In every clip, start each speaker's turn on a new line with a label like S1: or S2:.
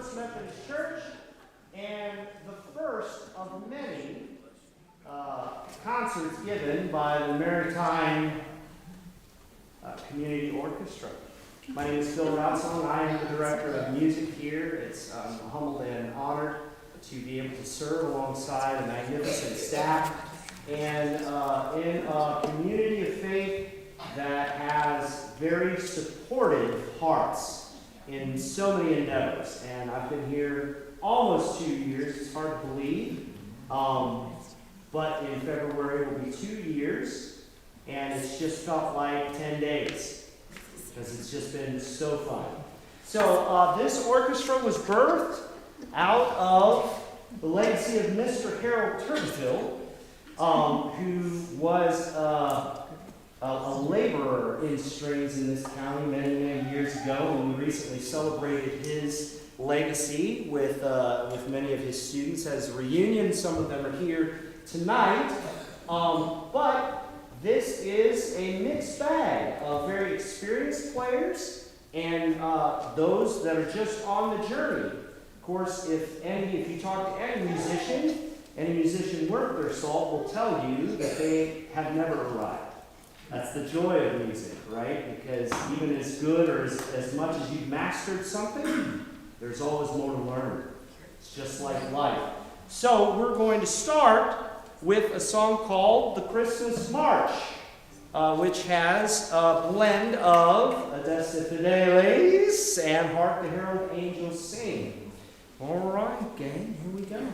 S1: First Methodist Church, and the first of many concerts given by the Merrytime Community Orchestra. My name is Phil Routson. I am the director of music here. I'm humbled and honored to be able to serve alongside a magnificent staff and in a community of faith that has very supportive hearts in so many endeavors. And I've been here almost 2 years. It's hard to believe. But in February it will be 2 years, and it's just felt like 10 days because it's just been so fun. So this orchestra was birthed out of the legacy of Mr. Harold Turkville, who was a laborer in strings in this county many, many years ago, and we recently celebrated his legacy with many of his students as a reunion. Some of them are here tonight, but this is a mixed bag of very experienced players and those that are just on the journey. Of course, if you talk to any musician worth their salt will tell you that they have never arrived. That's the joy of music, right? Because even as good or as much as you've mastered something, there's always more to learn. It's just like life. So we're going to start with a song called The Christmas March, which has a blend of Adeste Fideles and Hark the Herald Angels Sing. All right, gang, here we go.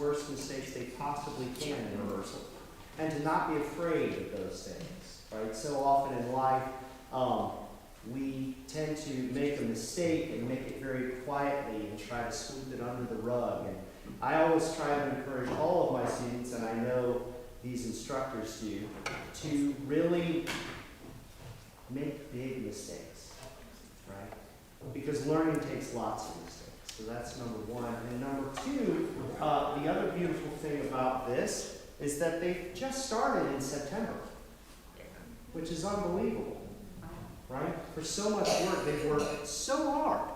S1: Worst mistakes they possibly can in rehearsal, and to not be afraid of those things, right? So often in life, we tend to make a mistake and make it very quietly and try to sweep it under the rug. And I always try to encourage all of my students, and I know these instructors do, to really make big mistakes, right? Because learning takes lots of mistakes. So that's number one. And number two, the other beautiful thing about this is that they just started in September, which is unbelievable, right? For so much work, they've worked so hard,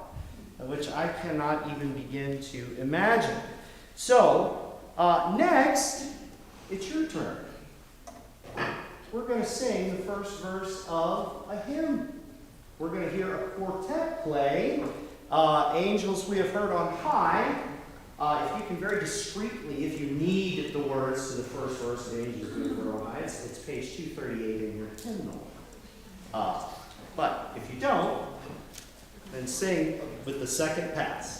S1: which I cannot even begin to imagine. So, next, it's your turn. We're going to sing the first verse of a hymn. We're going to hear a quartet play. Angels We Have Heard on High. If you can very discreetly, if you need the words to the first verse of Angels We Have Heard on High, it's page 238 in your hymnal. But if you don't, then sing with the second pass.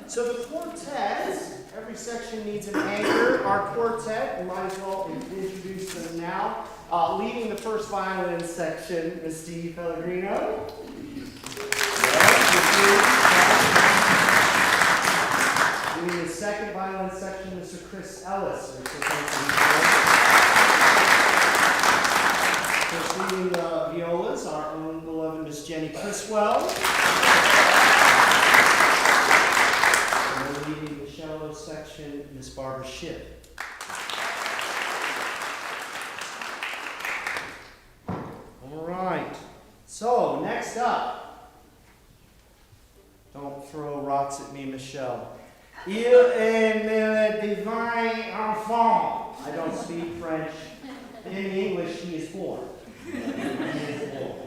S1: So the quartet, every section needs an anchor. Our quartet, we might as well introduce them now. Leading the first violin section is Steve Pellegrino. Leading the second violin section, Mr. Chris Ellis. Leading the violas, our own beloved Miss Jenny Criswell. Leading the cello section, Miss Barbara Shipp. All right. So, next up. Don't throw rocks at me, Michelle. Il est le divin enfant. I don't speak French. In English, he is born. He is born.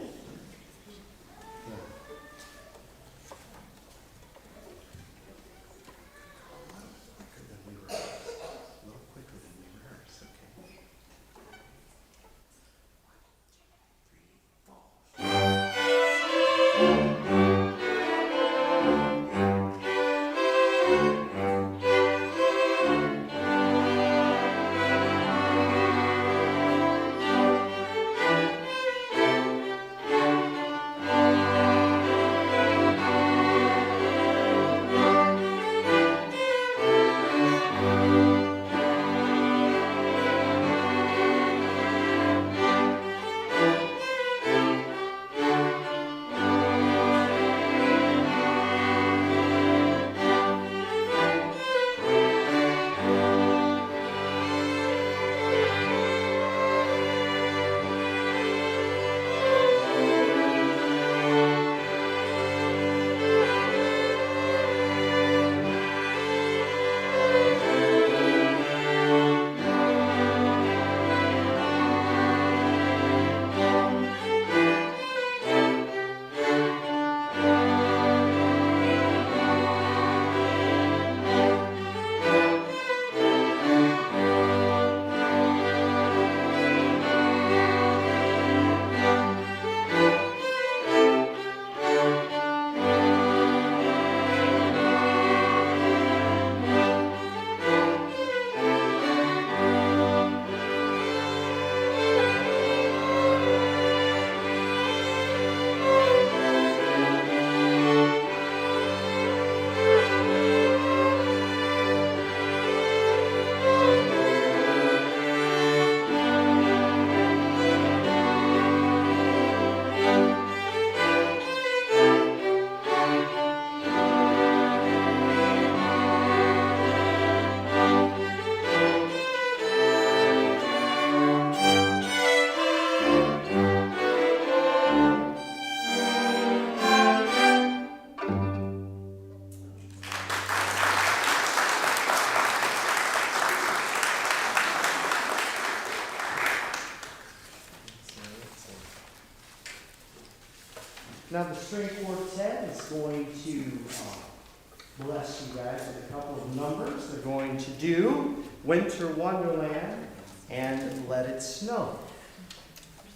S1: Now the string quartet is going to bless you guys with a couple of numbers. They're going to do Winter Wonderland and Let It Snow.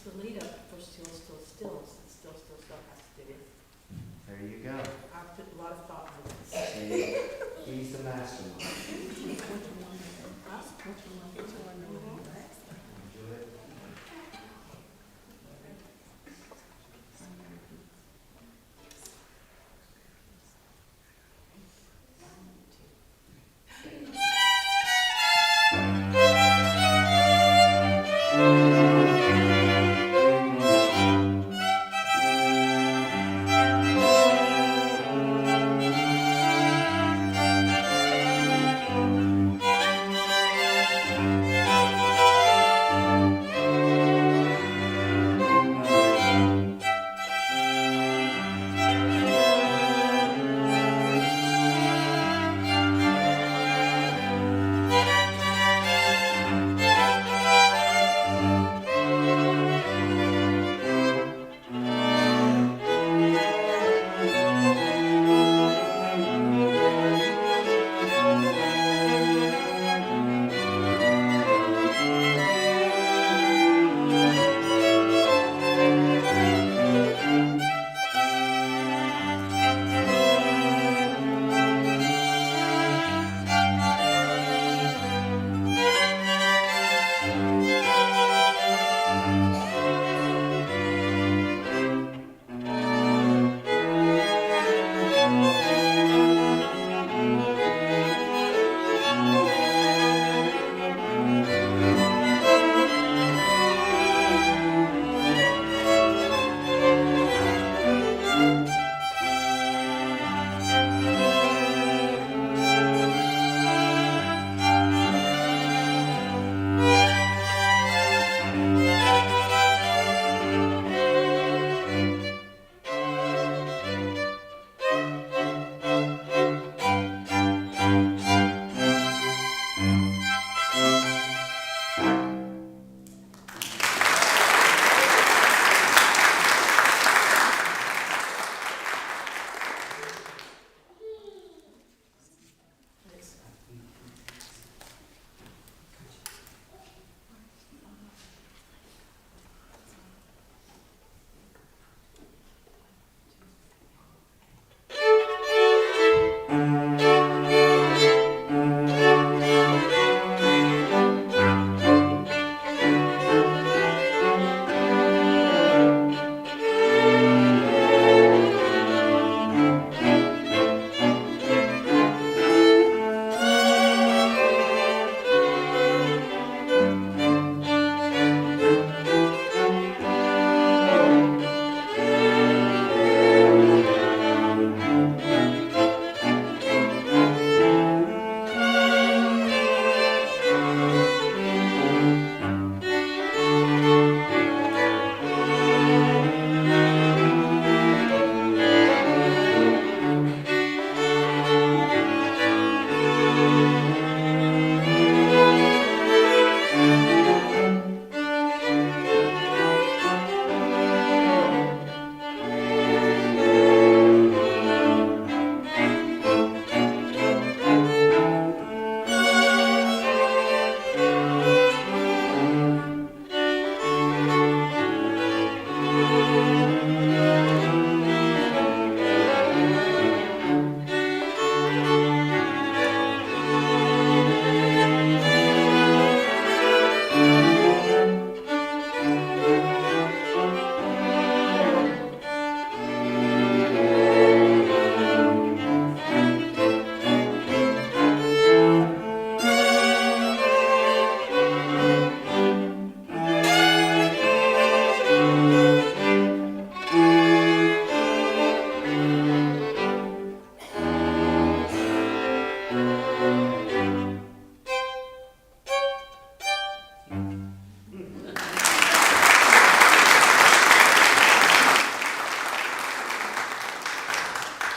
S2: There's the lead up for Still, Still, Still, since Still, Still, Still has to do it.
S1: There you go.
S2: I've put a lot of thought into this.
S1: See, he's the mastermind.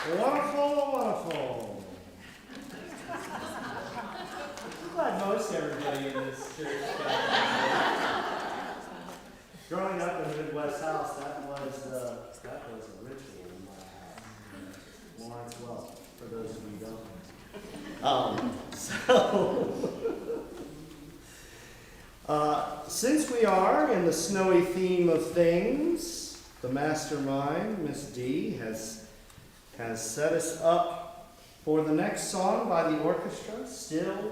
S1: Wonderful, wonderful. I'm glad most everybody in this church got Growing up in the Midwest, grandmother's house, that was a ritual in my house. Lawrence Welk, for those of you who don't. Since we are in the snowy theme of things, the mastermind, Miss D, has set us up for the next song by the orchestra, Still.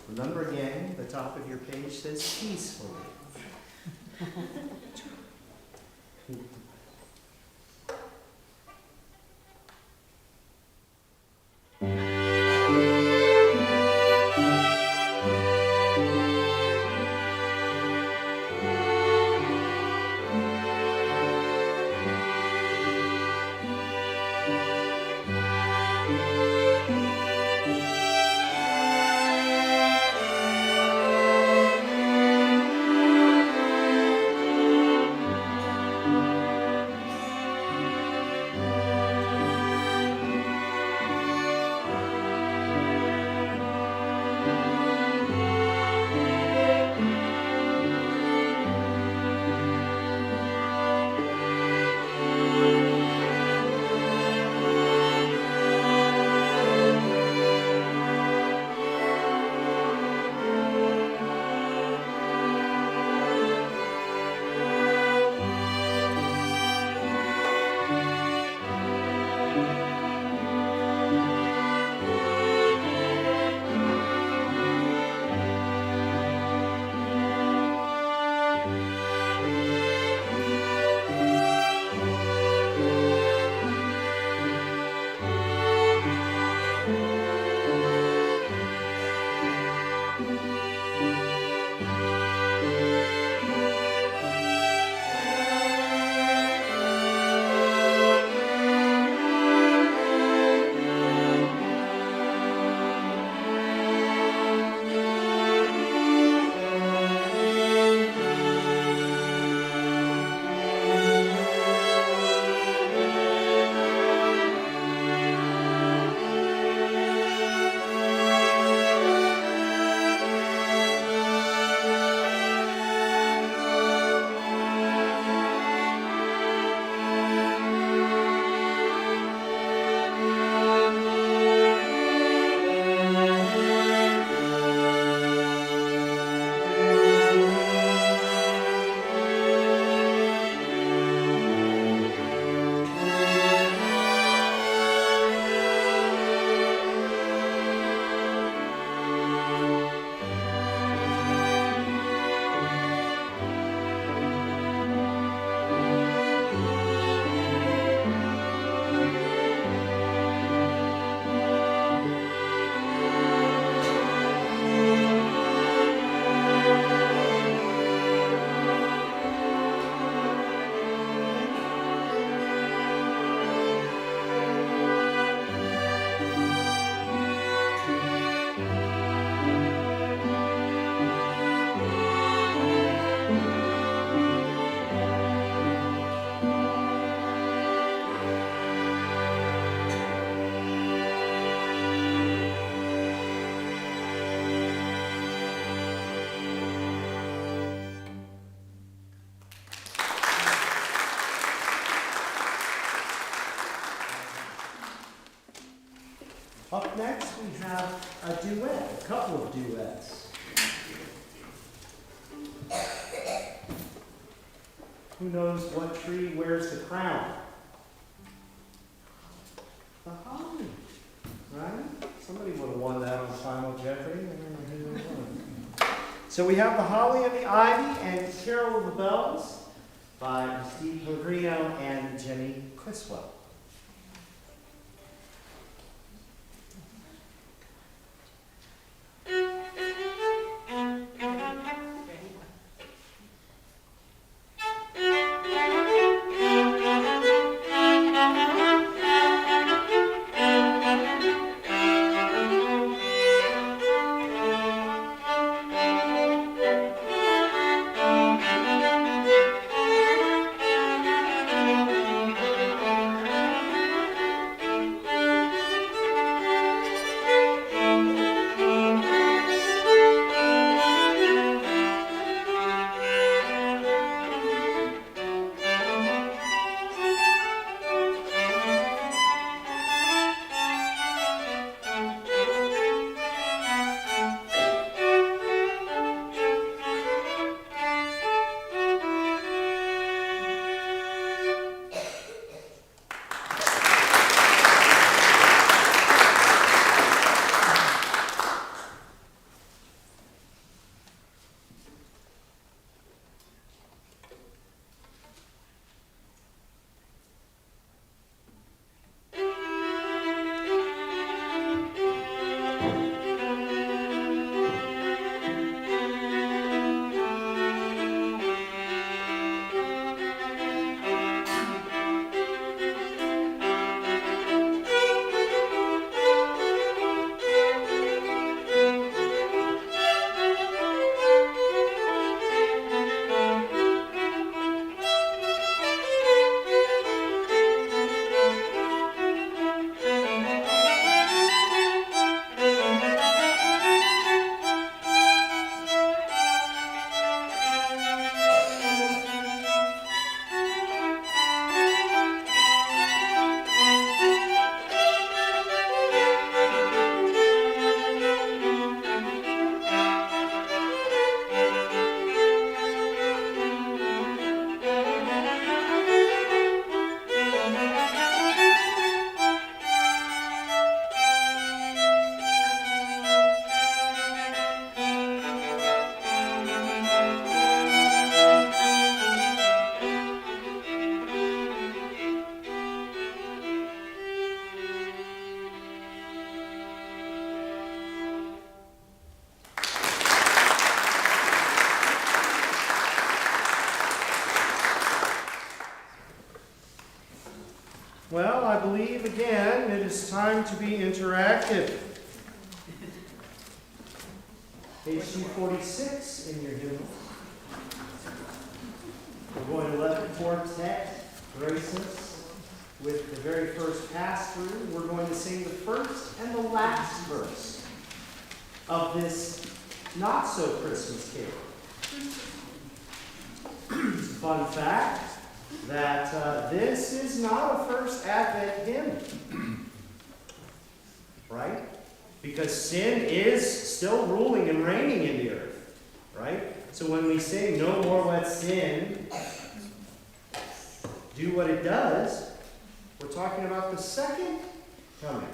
S1: Remember again, the top of your page says peacefully. Up next, we have a duet, a couple of duets. Who knows what tree wears the crown? The holly, right? Somebody would have won that on Final Jeopardy. I don't know who would have won. So we have the holly and the ivy and Carol of the Bells by Steve Pellegrino and Jenny Criswell. and it is time to be interactive. Page 246 in your hymnal. We're going to let the quartet grace us with the very first pass-through. We're going to sing the first and the last verse of this not-so-Christmas carol. Fun fact that this is not a first Advent hymn, right? Because sin is still ruling and reigning in the earth, right? So when we sing, no more let sin do what it does, we're talking about the second coming.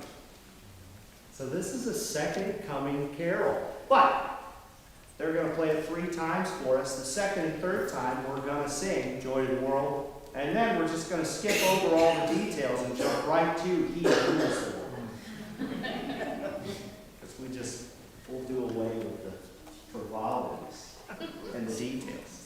S1: So this is a second coming carol. But they're going to play it 3 times for us. The second and third time, we're going to sing Joy to the World. And then we're just going to skip over all the details and jump right to He Rules the World. Because we'll do away with the frivolities and the details.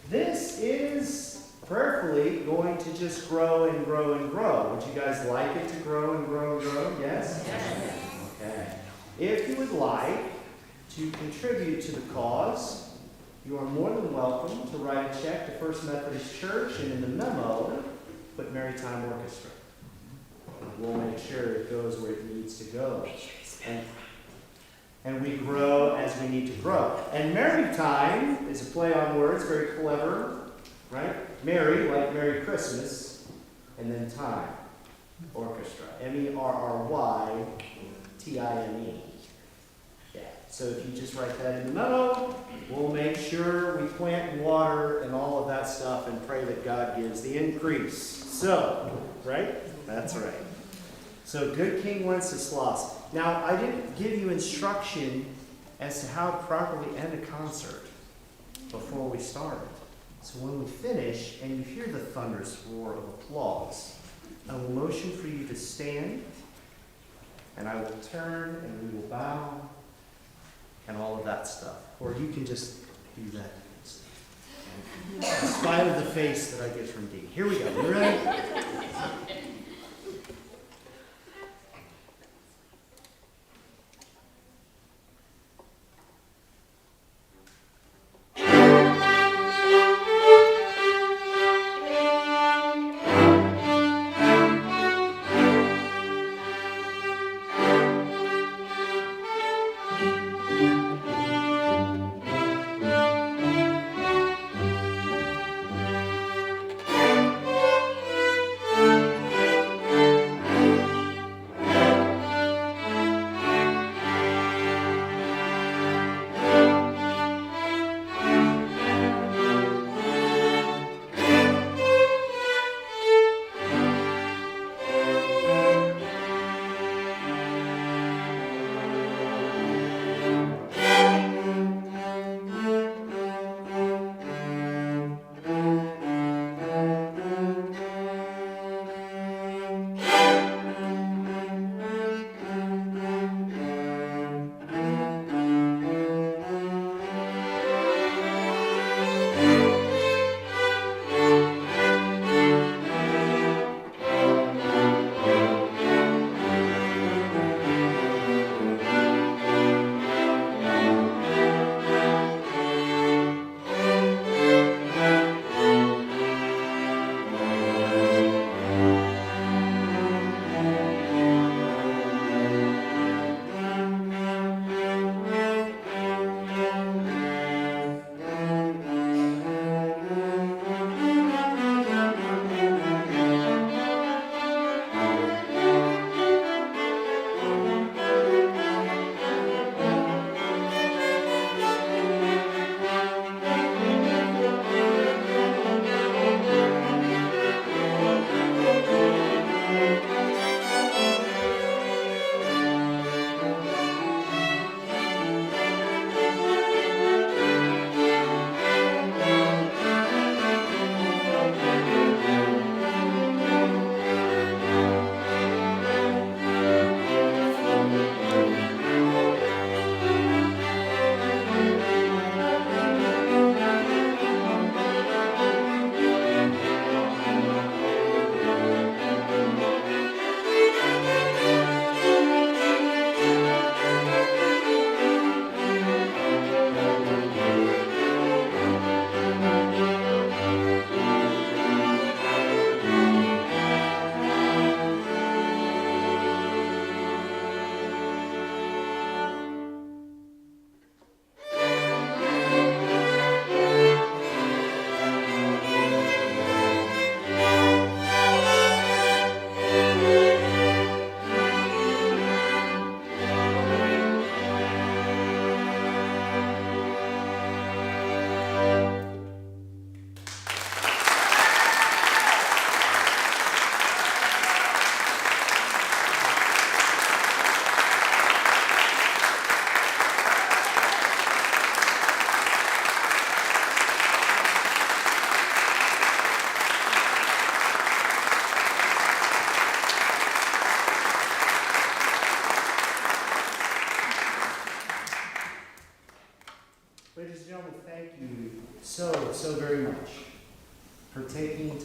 S1: This is prayerfully going to just grow and grow and grow. Would you guys like it to grow and grow and grow? Yes? Yes. Okay. If you would like to contribute to the cause, you are more than welcome to write a check to First Methodist Church, and in the memo, put Merrytime Orchestra. We'll make sure it goes where it needs to go. And we grow as we need to grow. And Merrytime is a play on words, very clever, right? Merry, like Merry Christmas, and then time, orchestra. MERRYTIME. Yeah. So if you just write that in the memo, we'll make sure we plant and water and all of that stuff and pray that God gives the increase. So, right? That's right. So, Good King Wenceslas. Now, I didn't give you instruction as to how to properly end a concert before we started. So when we finish and you hear the thunderous roar of applause, I will motion for you to stand, and I will turn and we will bow and all of that stuff. Or you can just do that. In spite of the face that I get from Dee. Here we go. You ready?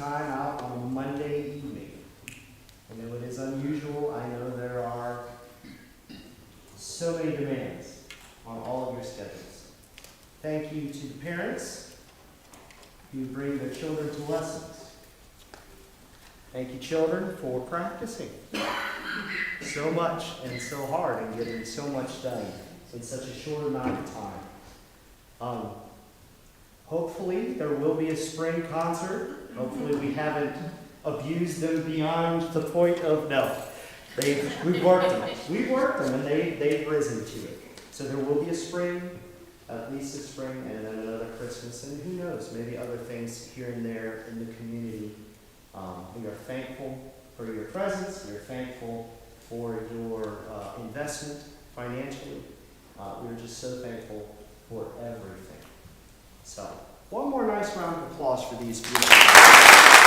S1: time out on a Monday evening. I know it is unusual. I know there are so many demands on all of your schedules. Thank you to the parents who bring their children to lessons. Thank you, children, for practicing so much and so hard and getting so much done in such a short amount of time. Hopefully, there will be a spring concert. Hopefully, we haven't abused them beyond the point of no. We've worked them. We've worked them, and they've risen to it. So there will be a spring, at least a spring, and then another Christmas, and who knows, maybe other things here and there in the community. We are thankful for your presence. We are thankful for your investment financially. We are just so thankful for everything. So, one more nice round of applause for these beautiful.